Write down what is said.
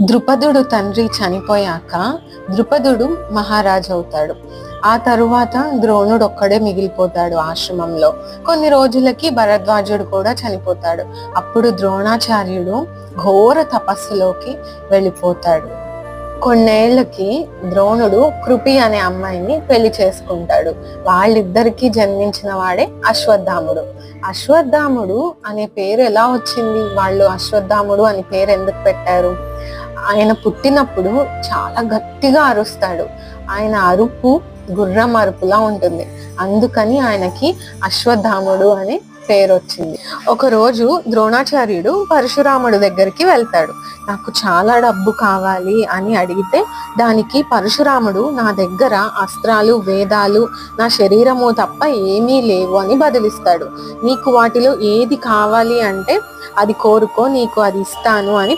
ద్రుపదుడు తండ్రి చనిపోయాక ద్రుపదుడు మహారాజు అవుతాడు. ఆ తరువాత ద్రోణుడు ఒక్కడే మిగిలిపోతాడు ఆశ్రమంలో. కొన్ని రోజులకి భరద్వాజుడు కూడా చనిపోతాడు. అప్పుడు ద్రోణాచార్యుడు ఘోర తపస్సులోకి వెళ్ళిపోతాడు. కొన్నేళ్లకి ద్రోణుడు కృపి అనే అమ్మాయిని పెళ్లి చేసుకుంటాడు. వాళ్ళిద్దరికి జన్మించిన వాడే అశ్వత్థాముడు. అశ్వత్థాముడు అనే పేరు ఎలా వచ్చింది? వాళ్ళు అశ్వత్థాముడు అని పేరు ఎందుకు పెట్టారు? ఆయన పుట్టినప్పుడు చాలా గట్టిగా అరుస్తాడు. ఆయన అరుపు గుర్రం అరుపులా ఉంటుంది. అందుకని ఆయనకి అశ్వత్థాముడు అని పేరు వచ్చింది. ఒకరోజు ద్రోణాచార్యుడు పరశురాముడు దగ్గరికి వెళ్తాడు. నాకు చాలా డబ్బు కావాలి అని అడిగితే దానికి పరశురాముడు, నా దగ్గర అస్త్రాలు, వేదాలు, నా శరీరము తప్ప ఏమీ లేవు అని బదిలిస్తాడు. నీకు వాటిలో ఏది కావాలి అంటే అది కోరుకో, నీకు అది ఇస్తాను అని